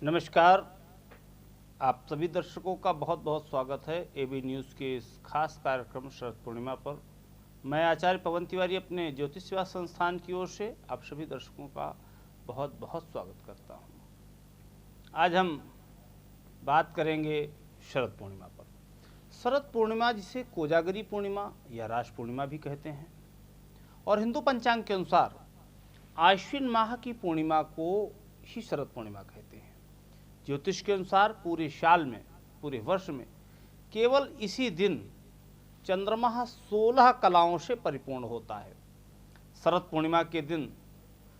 नमस्कार। आप सभी दर्शकों का बहुत बहुत स्वागत है एबी न्यूज़ के इस खास कार्यक्रम शरद पूर्णिमा पर। मैं आचार्य पवन तिवारी अपने ज्योतिष सेवा संस्थान की ओर से आप सभी दर्शकों का बहुत बहुत स्वागत करता हूं। आज हम बात करेंगे शरद पूर्णिमा पर। शरद पूर्णिमा जिसे कोजागरी पूर्णिमा या रास पूर्णिमा भी कहते हैं और हिंदू पंचांग के अनुसार आश्विन माह की पूर्णिमा को ही शरद पूर्णिमा कहते हैं। ज्योतिष के अनुसार पूरे साल में, पूरे वर्ष में केवल इसी दिन चंद्रमा 16 कलाओं से परिपूर्ण होता है। शरद पूर्णिमा के दिन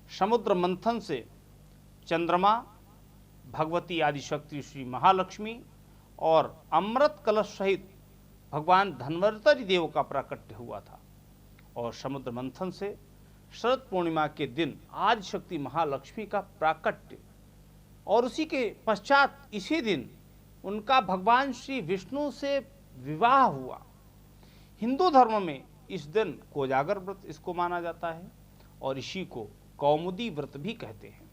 समुद्र मंथन से चंद्रमा, भगवती आदिशक्ति श्री महालक्ष्मी और अमृत कलश सहित भगवान धन्वंतरि देव का प्राकट्य हुआ था। और समुद्र मंथन से शरद पूर्णिमा के दिन आदिशक्ति महालक्ष्मी का प्राकट्य और उसी के पश्चात इसी दिन उनका भगवान श्री विष्णु से विवाह हुआ। हिंदू धर्म में इस दिन कोजागर व्रत इसको माना जाता है और इसी को कौमुदी व्रत भी कहते हैं।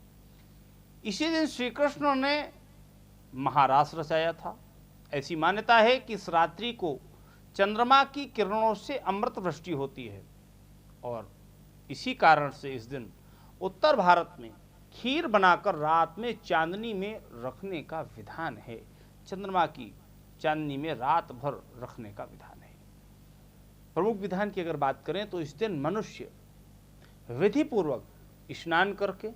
इसी दिन श्री कृष्ण ने महारास रचाया था। ऐसी मान्यता है कि इस रात्रि को चंद्रमा की किरणों से अमृत वृष्टि होती है और इसी कारण से इस दिन उत्तर भारत में खीर बनाकर रात में चांदनी में रखने का विधान है। चंद्रमा की चांदनी में रात भर रखने का विधान है। प्रमुख विधान की अगर बात करें तो इस दिन मनुष्य विधि पूर्वक स्नान करके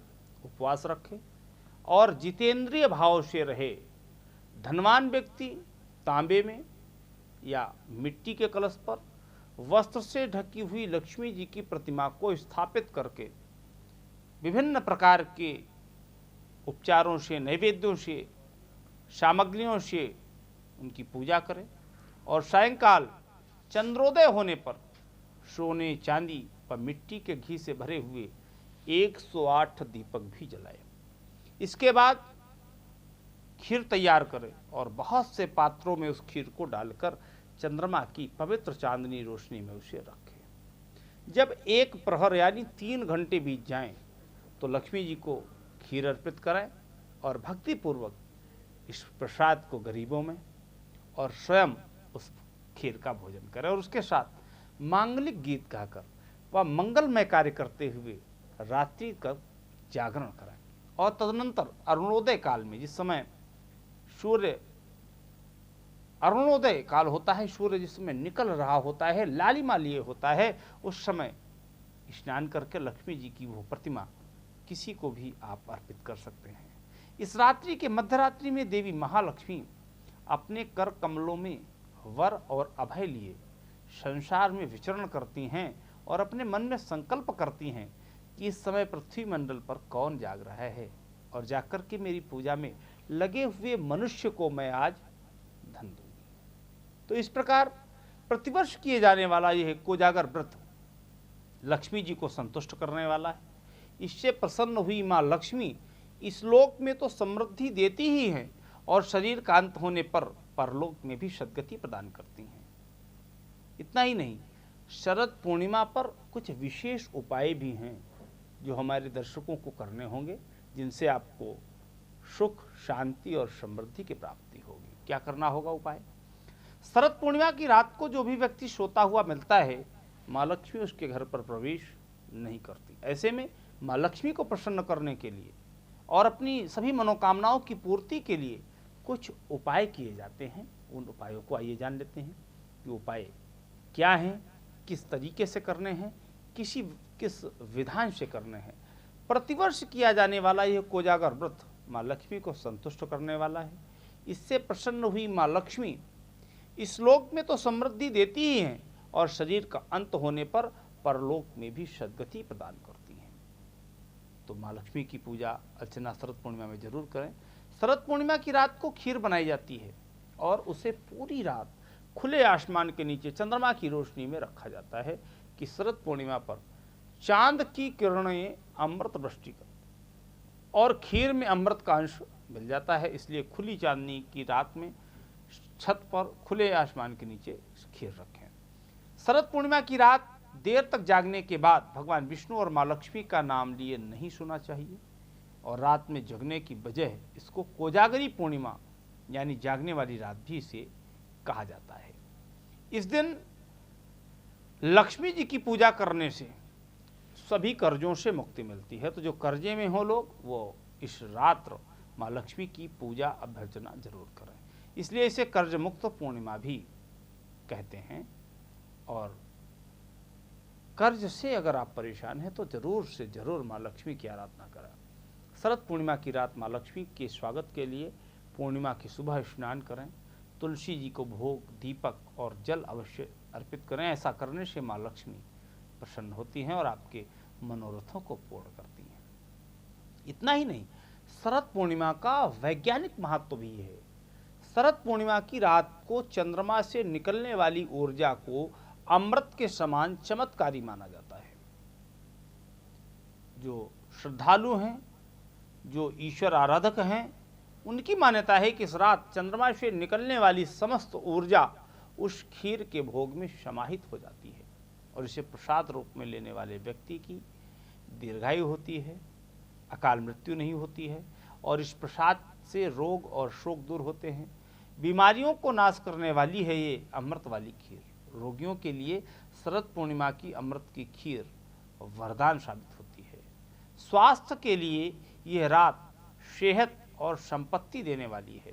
उपवास रखे और जितेंद्रिय भाव से रहे। धनवान व्यक्ति तांबे में या मिट्टी के कलश पर वस्त्र से ढकी हुई लक्ष्मी जी की प्रतिमा को स्थापित करके विभिन्न प्रकार के उपचारों से, नैवेद्यों से, सामग्रियों से उनकी पूजा करें और सायंकाल चंद्रोदय होने पर सोने, चांदी व मिट्टी के घी से भरे हुए 108 दीपक भी जलाएं। इसके बाद खीर तैयार करें और बहुत से पात्रों में उस खीर को डालकर चंद्रमा की पवित्र चांदनी रोशनी में उसे रखें। जब एक प्रहर यानी 3 घंटे बीत जाएं तो लक्ष्मी जी को खीर अर्पित करें और भक्तिपूर्वक इस प्रसाद को गरीबों में और स्वयं उस खीर का भोजन करें और उसके साथ मांगलिक गीत गाकर व मंगलमय कार्य करते हुए रात्रि का जागरण करें। और तदनंतर अरुणोदय काल में, जिस समय सूर्य अरुणोदय काल होता है, सूर्य जिस समय निकल रहा होता है, लालिमा लिए होता है, उस समय स्नान करके लक्ष्मी जी की वो प्रतिमा किसी को भी आप अर्पित कर सकते हैं। इस रात्रि के मध्यरात्रि में देवी महालक्ष्मी अपने कर कमलों में वर और अभय लिए संसार में विचरण करती हैं और अपने मन में संकल्प करती हैं कि इस समय पृथ्वी मंडल पर कौन जाग रहा है और जाकर के मेरी पूजा में लगे हुए मनुष्य को मैं आज धन दूंगी। तो इस प्रकार प्रतिवर्ष किए जाने वाला यह कोजागर व्रत लक्ष्मी जी को संतुष्ट करने वाला है। इससे प्रसन्न हुई माँ लक्ष्मी इस लोक में तो समृद्धि देती ही हैं और शरीर का अंत होने पर परलोक में भी सद्गति प्रदान करती हैं। इतना ही नहीं, शरद पूर्णिमा पर कुछ विशेष उपाय भी हैं जो हमारे दर्शकों को करने होंगे, जिनसे आपको सुख, शांति और समृद्धि की प्राप्ति होगी। क्या करना होगा उपाय? शरद पूर्णिमा की रात को जो भी व्यक्ति सोता हुआ मिलता है, माँ लक्ष्मी उसके घर पर प्रवेश नहीं करती। ऐसे में माँ लक्ष्मी को प्रसन्न करने के लिए और अपनी सभी मनोकामनाओं की पूर्ति के लिए कुछ उपाय किए जाते हैं। उन उपायों को आइए जान लेते हैं कि उपाय क्या हैं, किस तरीके से करने हैं, किस विधान से करने हैं। प्रतिवर्ष किया जाने वाला यह कोजागर व्रत माँ लक्ष्मी को संतुष्ट करने वाला है। इससे प्रसन्न हुई माँ लक्ष्मी इस लोक में तो समृद्धि देती ही हैं और शरीर का अंत होने पर परलोक में भी सद्गति प्रदान करती हैं। तो माँ लक्ष्मी की पूजा अर्चना शरद पूर्णिमा में जरूर करें। शरद पूर्णिमा की रात को खीर बनाई जाती है और उसे पूरी रात खुले आसमान के नीचे चंद्रमा की रोशनी में रखा जाता है कि शरद पूर्णिमा पर चांद की किरणें अमृत वृष्टि कर और खीर में अमृत का अंश मिल जाता है। इसलिए खुली चांदनी की रात में छत पर खुले आसमान के नीचे खीर रखें। शरद पूर्णिमा की रात देर तक जागने के बाद भगवान विष्णु और माँ लक्ष्मी का नाम लिए नहीं सोना चाहिए। और रात में जगने की वजह इसको कोजागरी पूर्णिमा यानी जागने वाली रात भी इसे कहा जाता है। इस दिन लक्ष्मी जी की पूजा करने से सभी कर्जों से मुक्ति मिलती है। तो जो कर्जे में हो लोग वो इस रात्र माँ लक्ष्मी की पूजा अभ्यर्चना जरूर करें। इसलिए इसे कर्ज मुक्त पूर्णिमा भी कहते हैं। और कर्ज से अगर आप परेशान हैं तो जरूर से जरूर माँ लक्ष्मी की आराधना करें। शरद पूर्णिमा की रात माँ लक्ष्मी के स्वागत के लिए पूर्णिमा की सुबह स्नान करें, तुलसी जी को भोग, दीपक और जल अवश्य अर्पित करें। ऐसा करने से माँ लक्ष्मी प्रसन्न होती हैं और आपके मनोरथों को पूर्ण करती हैं। इतना ही नहीं, शरद पूर्णिमा का वैज्ञानिक महत्व भी है। शरद पूर्णिमा की रात को चंद्रमा से निकलने वाली ऊर्जा को अमृत के समान चमत्कारी माना जाता है। जो श्रद्धालु हैं, जो ईश्वर आराधक हैं, उनकी मान्यता है कि इस रात चंद्रमा से निकलने वाली समस्त ऊर्जा उस खीर के भोग में समाहित हो जाती है और इसे प्रसाद रूप में लेने वाले व्यक्ति की दीर्घायु होती है, अकाल मृत्यु नहीं होती है और इस प्रसाद से रोग और शोक दूर होते हैं। बीमारियों को नाश करने वाली है ये अमृत वाली खीर। रोगियों के लिए शरद पूर्णिमा की अमृत की खीर वरदान साबित होती है। स्वास्थ्य के लिए यह रात सेहत और संपत्ति देने वाली है।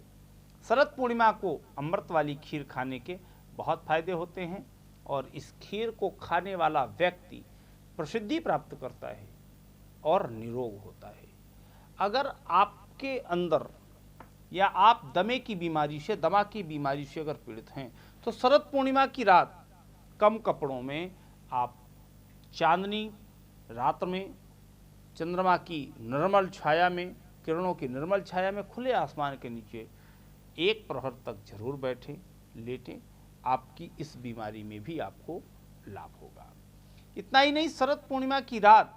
शरद पूर्णिमा को अमृत वाली खीर खाने के बहुत फायदे होते हैं और इस खीर को खाने वाला व्यक्ति प्रसिद्धि प्राप्त करता है और निरोग होता है। अगर आपके अंदर या आप दमा की बीमारी से अगर पीड़ित हैं तो शरद पूर्णिमा की रात कम कपड़ों में आप चांदनी रात में चंद्रमा की निर्मल छाया में, किरणों की निर्मल छाया में खुले आसमान के नीचे एक प्रहर तक जरूर बैठें, लेटें। आपकी इस बीमारी में भी आपको लाभ होगा। इतना ही नहीं, शरद पूर्णिमा की रात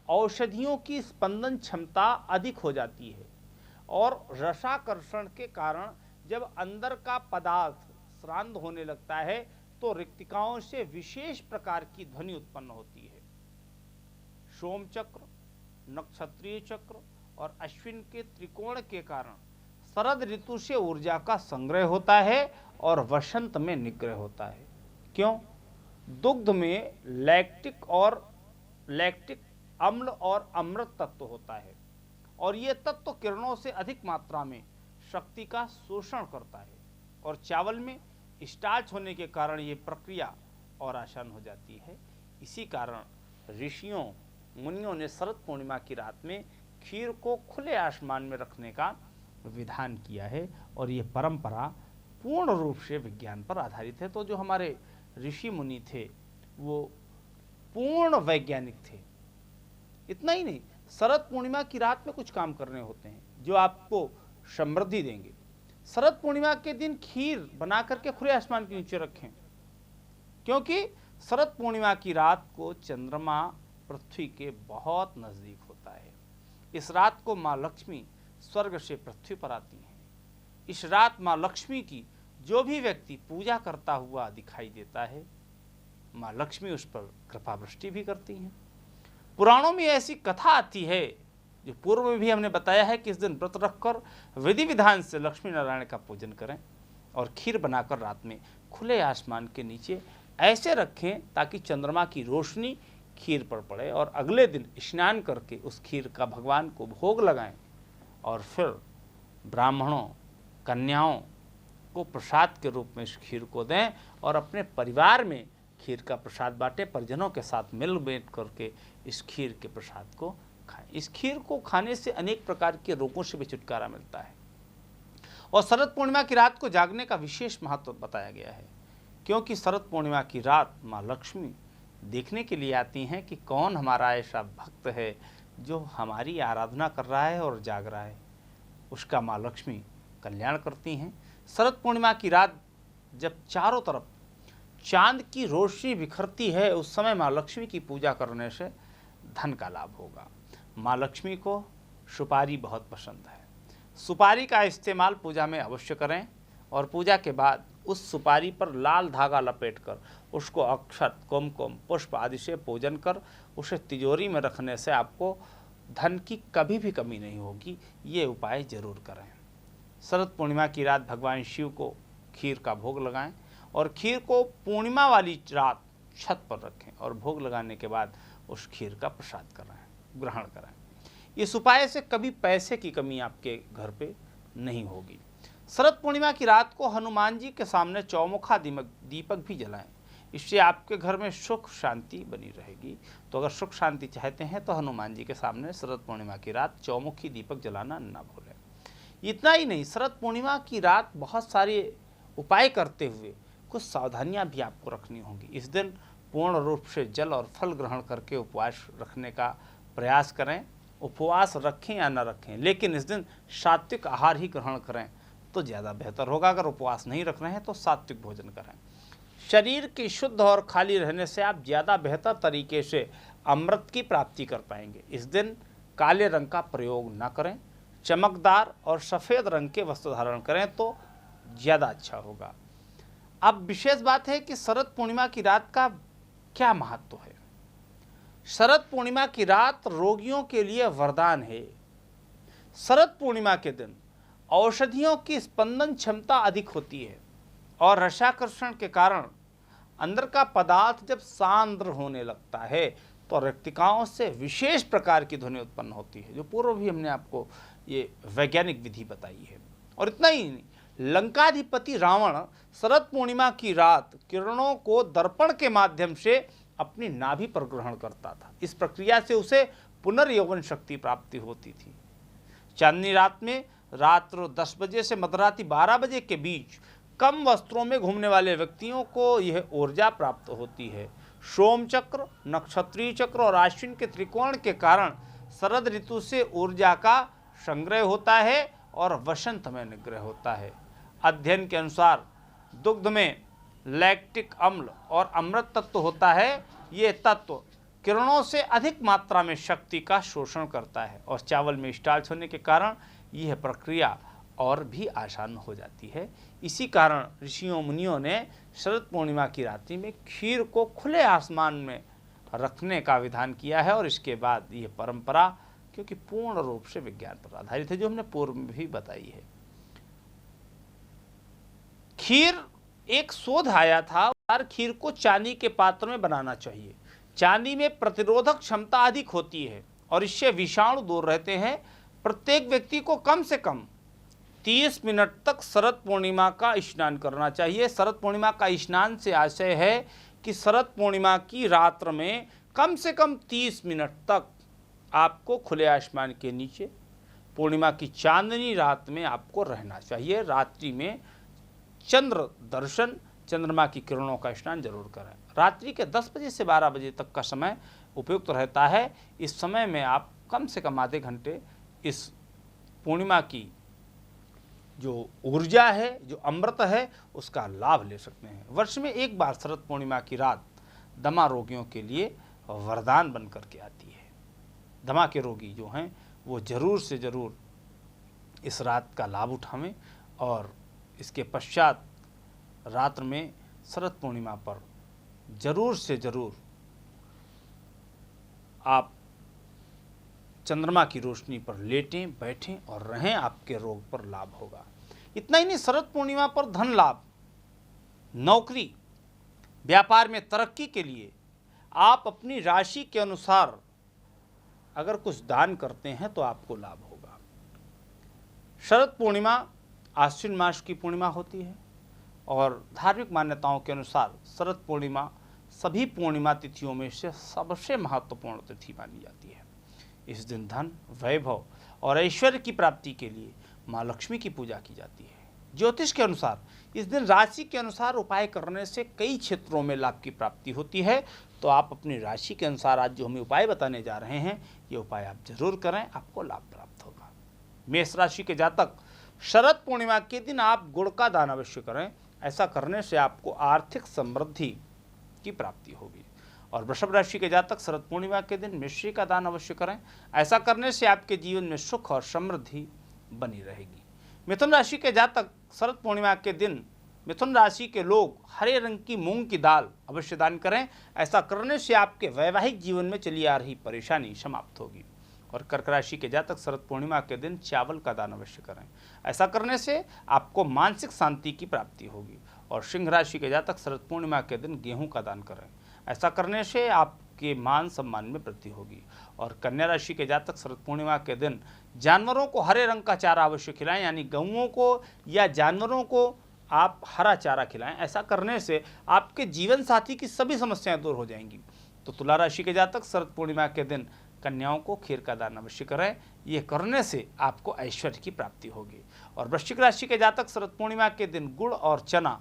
औषधियों की स्पंदन क्षमता अधिक हो जाती है और रसाकर्षण के कारण जब अंदर का पदार्थ श्रांत होने लगता है तो रिक्तिकाओं से विशेष प्रकार की ध्वनि उत्पन्न होती है। सोम चक्र, नक्षत्रीय चक्र और अश्विन के त्रिकोण के कारण शरद ऋतु से ऊर्जा का संग्रह होता है और वसंत में निग्रह होता है। क्यों? दुग्ध में लैक्टिक अम्ल और अमृत तत्व होता है और ये तत्व किरणों से अधिक मात्रा में शक्ति का शोषण करता है और चावल में स्टार्च होने के कारण ये प्रक्रिया और आसान हो जाती है। इसी कारण ऋषियों मुनियों ने शरद पूर्णिमा की रात में खीर को खुले आसमान में रखने का विधान किया है और ये परंपरा पूर्ण रूप से विज्ञान पर आधारित है। तो जो हमारे ऋषि मुनि थे वो पूर्ण वैज्ञानिक थे। इतना ही नहीं, शरद पूर्णिमा की रात में कुछ काम करने होते हैं जो आपको समृद्धि देंगे। शरद पूर्णिमा के दिन खीर बना करके खुले आसमान के नीचे रखें, क्योंकि शरद पूर्णिमा की रात को चंद्रमा पृथ्वी के बहुत नजदीक होता है। इस रात को माँ लक्ष्मी स्वर्ग से पृथ्वी पर आती हैं। इस रात माँ लक्ष्मी की जो भी व्यक्ति पूजा करता हुआ दिखाई देता है, माँ लक्ष्मी उस पर कृपा वृष्टि भी करती हैं। पुराणों में ऐसी कथा आती है, जो पूर्व में भी हमने बताया है कि इस दिन व्रत रखकर विधि विधान से लक्ष्मी नारायण का पूजन करें और खीर बनाकर रात में खुले आसमान के नीचे ऐसे रखें ताकि चंद्रमा की रोशनी खीर पर पड़े और अगले दिन स्नान करके उस खीर का भगवान को भोग लगाएं और फिर ब्राह्मणों, कन्याओं को प्रसाद के रूप में इस खीर को दें और अपने परिवार में खीर का प्रसाद बांटें। परिजनों के साथ मिल बैठ करके इस खीर के प्रसाद को खाएं। इस खीर को खाने से अनेक प्रकार के रोगों से भी छुटकारा मिलता है। और शरद पूर्णिमा की रात को जागने का विशेष महत्व बताया गया है, क्योंकि शरद पूर्णिमा की रात माँ लक्ष्मी देखने के लिए आती हैं कि कौन हमारा ऐसा भक्त है जो हमारी आराधना कर रहा है और जाग रहा है। उसका माँ लक्ष्मी कल्याण करती हैं। शरद पूर्णिमा की रात जब चारों तरफ चांद की रोशनी बिखरती है, उस समय माँ लक्ष्मी की पूजा करने से धन का लाभ होगा। माँ लक्ष्मी को सुपारी बहुत पसंद है। सुपारी का इस्तेमाल पूजा में अवश्य करें और पूजा के बाद उस सुपारी पर लाल धागा लपेटकर उसको अक्षत, कुमकुम, पुष्प आदि से पूजन कर उसे तिजोरी में रखने से आपको धन की कभी भी कमी नहीं होगी। ये उपाय जरूर करें। शरद पूर्णिमा की रात भगवान शिव को खीर का भोग लगाएं और खीर को पूर्णिमा वाली रात छत पर रखें और भोग लगाने के बाद उस खीर का प्रसाद ग्रहण करें। इस उपाय से कभी पैसे की कमी आपके घर पे नहीं होगी। शरद पूर्णिमा की रात को हनुमान जी के सामने चौमुखा दीपक भी जलाएं। इससे आपके घर में सुख शांति बनी रहेगी। तो अगर सुख शांति चाहते हैं तो हनुमान जी के सामने शरद पूर्णिमा की रात चौमुखी दीपक जलाना ना भूलें। इतना ही नहीं, शरद पूर्णिमा की रात बहुत सारे उपाय करते हुए कुछ सावधानियां भी आपको रखनी होंगी। इस दिन पूर्ण रूप से जल और फल ग्रहण करके उपवास रखने का प्रयास करें। उपवास रखें या न रखें, लेकिन इस दिन सात्विक आहार ही ग्रहण करें तो ज़्यादा बेहतर होगा। अगर उपवास नहीं रख रहे हैं तो सात्विक भोजन करें। शरीर की शुद्ध और खाली रहने से आप ज़्यादा बेहतर तरीके से अमृत की प्राप्ति कर पाएंगे। इस दिन काले रंग का प्रयोग न करें, चमकदार और सफ़ेद रंग के वस्त्र धारण करें तो ज़्यादा अच्छा होगा। अब विशेष बात है कि शरद पूर्णिमा की रात का क्या महत्व है। शरद पूर्णिमा की रात रोगियों के लिए वरदान है। शरद पूर्णिमा के दिन औषधियों की स्पंदन क्षमता अधिक होती है और रसाकर्षण के कारण अंदर का पदार्थ जब सांद्र होने लगता है तो रेक्तिकाओं से विशेष प्रकार की ध्वनि उत्पन्न होती है, जो पूर्व भी हमने आपको ये वैज्ञानिक विधि बताई है। और इतना ही नहीं, लंकाधिपति रावण शरद पूर्णिमा की रात किरणों को दर्पण के माध्यम से अपनी नाभि पर ग्रहण करता था। इस प्रक्रिया से उसे पुनर्यौवन शक्ति प्राप्ति होती थी। चांदनी रात में रात्र 10 बजे से मध्यरात्रि 12 बजे के बीच कम वस्त्रों में घूमने वाले व्यक्तियों को यह ऊर्जा प्राप्त होती है। सोम चक्र, नक्षत्रीय चक्र और अश्विन के त्रिकोण के कारण शरद ऋतु से ऊर्जा का संग्रह होता है और वसंत में निग्रह होता है। अध्ययन के अनुसार दुग्ध में लैक्टिक अम्ल और अमृत तत्व होता है। ये तत्व किरणों से अधिक मात्रा में शक्ति का शोषण करता है और चावल में स्टार्च होने के कारण यह प्रक्रिया और भी आसान हो जाती है। इसी कारण ऋषियों मुनियों ने शरद पूर्णिमा की रात्रि में खीर को खुले आसमान में रखने का विधान किया है। और इसके बाद यह परंपरा क्योंकि पूर्ण रूप से विज्ञान पर आधारित है, जो हमने पूर्व में भी बताई है। खीर एक शोध आया था, खीर को चांदी के पात्र में बनाना चाहिए। चांदी में प्रतिरोधक क्षमता अधिक होती है और इससे विषाणु दूर रहते हैं। प्रत्येक व्यक्ति को कम से कम 30 मिनट तक शरद पूर्णिमा का स्नान करना चाहिए। शरद पूर्णिमा का स्नान से आशय है कि शरद पूर्णिमा की रात्र में कम से कम 30 मिनट तक आपको खुले आसमान के नीचे पूर्णिमा की चांदनी रात में आपको रहना चाहिए। रात्रि में चंद्र दर्शन, चंद्रमा की किरणों का स्नान जरूर करें। रात्रि के 10 बजे से 12 बजे तक का समय उपयुक्त रहता है। इस समय में आप कम से कम आधे घंटे इस पूर्णिमा की जो ऊर्जा है, जो अमृत है, उसका लाभ ले सकते हैं। वर्ष में एक बार शरद पूर्णिमा की रात दमा रोगियों के लिए वरदान बन करके आती है। दमा के रोगी जो हैं वो ज़रूर से ज़रूर इस रात का लाभ उठावें और इसके पश्चात रात्र में शरद पूर्णिमा पर ज़रूर से ज़रूर आप चंद्रमा की रोशनी पर लेटें, बैठें और रहें, आपके रोग पर लाभ होगा। इतना ही नहीं, शरद पूर्णिमा पर धन लाभ, नौकरी, व्यापार में तरक्की के लिए आप अपनी राशि के अनुसार अगर कुछ दान करते हैं तो आपको लाभ होगा। शरद पूर्णिमा आश्विन मास की पूर्णिमा होती है और धार्मिक मान्यताओं के अनुसार शरद पूर्णिमा सभी पूर्णिमा तिथियों में से सबसे महत्वपूर्ण तिथि मानी जाती है। इस दिन धन, वैभव और ऐश्वर्य की प्राप्ति के लिए माँ लक्ष्मी की पूजा की जाती है। ज्योतिष के अनुसार इस दिन राशि के अनुसार उपाय करने से कई क्षेत्रों में लाभ की प्राप्ति होती है। तो आप अपनी राशि के अनुसार आज जो हमें उपाय बताने जा रहे हैं, ये उपाय आप जरूर करें, आपको लाभ प्राप्त होगा। मेष राशि के जातक, शरद पूर्णिमा के दिन आप गुड़ का दान अवश्य करें। ऐसा करने से आपको आर्थिक समृद्धि की प्राप्ति होगी। और वृषभ राशि के जातक, शरद पूर्णिमा के दिन मिश्री का दान अवश्य करें। ऐसा करने से आपके जीवन में सुख और समृद्धि बनी रहेगी। मिथुन राशि के जातक, शरद पूर्णिमा के दिन मिथुन राशि के लोग हरे रंग की मूंग की दाल अवश्य दान करें। ऐसा करने से आपके वैवाहिक जीवन में चली आ रही परेशानी समाप्त होगी। और कर्क राशि के जातक शरद पूर्णिमा के दिन चावल का दान अवश्य करें। ऐसा करने से आपको मानसिक शांति की प्राप्ति होगी। और सिंह राशि के जातक शरद पूर्णिमा के दिन गेहूं का दान करें। ऐसा करने से आपके मान सम्मान में वृद्धि होगी। और कन्या राशि के जातक शरद पूर्णिमा के दिन जानवरों को हरे रंग का चारा अवश्य खिलाएं, यानी गऊओं को या जानवरों को आप हरा चारा खिलाएं। ऐसा करने से आपके जीवन साथी की सभी समस्याएं दूर हो जाएंगी। तो तुला राशि के जातक शरद पूर्णिमा के दिन कन्याओं को खीर का दान अवश्य करें। ये करने से आपको ऐश्वर्य की प्राप्ति होगी। और वृश्चिक राशि के जातक शरद पूर्णिमा के दिन गुड़ और चना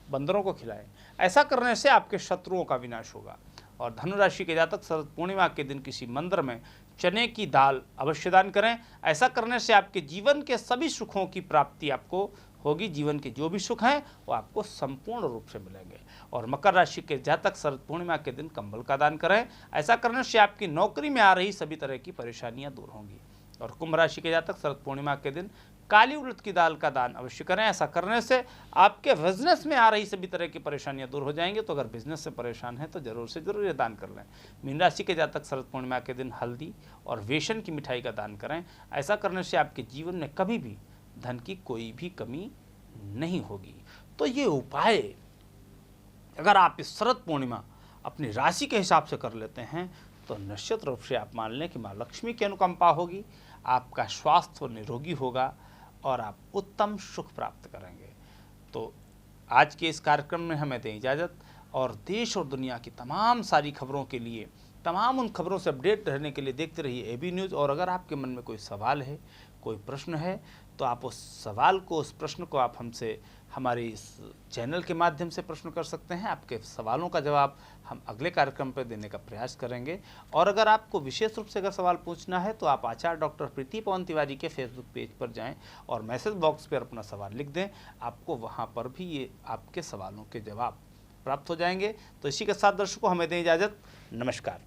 बंदरों को खिलाएं। ऐसा करने से आपके शत्रुओं का विनाश होगा। और धनु राशि के जातक शरद पूर्णिमा के दिन किसी मंदिर में चने की दाल अवश्य दान करें। ऐसा करने से आपके जीवन के सभी सुखों की प्राप्ति आपको होगी। जीवन के जो भी सुख हैं वो आपको संपूर्ण रूप से मिलेंगे। और मकर राशि के जातक शरद पूर्णिमा के दिन कंबल का दान करें। ऐसा करने से आपकी नौकरी में आ रही सभी तरह की परेशानियां दूर होंगी। और कुंभ राशि के जातक शरद पूर्णिमा के दिन काली उड़द की दाल का दान अवश्य करें। ऐसा करने से आपके बिजनेस में आ रही सभी तरह की परेशानियां दूर हो जाएंगी। तो अगर बिजनेस से परेशान है तो जरूर से जरूर ये दान कर लें। मीन राशि के जातक शरद पूर्णिमा के दिन हल्दी और बेसन की मिठाई का दान करें। ऐसा करने से आपके जीवन में कभी भी धन की कोई भी कमी नहीं होगी। तो ये उपाय अगर आप इस शरद पूर्णिमा अपनी राशि के हिसाब से कर लेते हैं तो निश्चित रूप से आप मान लें कि माँ लक्ष्मी की अनुकंपा होगी, आपका स्वास्थ्य निरोगी होगा और आप उत्तम सुख प्राप्त करेंगे। तो आज के इस कार्यक्रम में हमें दें इजाज़त। और देश और दुनिया की तमाम सारी खबरों के लिए, तमाम उन खबरों से अपडेट रहने के लिए देखते रहिए एबी न्यूज़। और अगर आपके मन में कोई सवाल है, कोई प्रश्न है, तो आप उस सवाल को, उस प्रश्न को आप हमसे हमारे इस चैनल के माध्यम से प्रश्न कर सकते हैं। आपके सवालों का जवाब हम अगले कार्यक्रम पर देने का प्रयास करेंगे। और अगर आपको विशेष रूप से अगर सवाल पूछना है तो आप आचार्य डॉक्टर प्रीति पवन तिवारी के फेसबुक पेज पर जाएं और मैसेज बॉक्स पर अपना सवाल लिख दें। आपको वहां पर भी ये आपके सवालों के जवाब प्राप्त हो जाएंगे। तो इसी के साथ दर्शकों हमें दें इजाज़त। नमस्कार।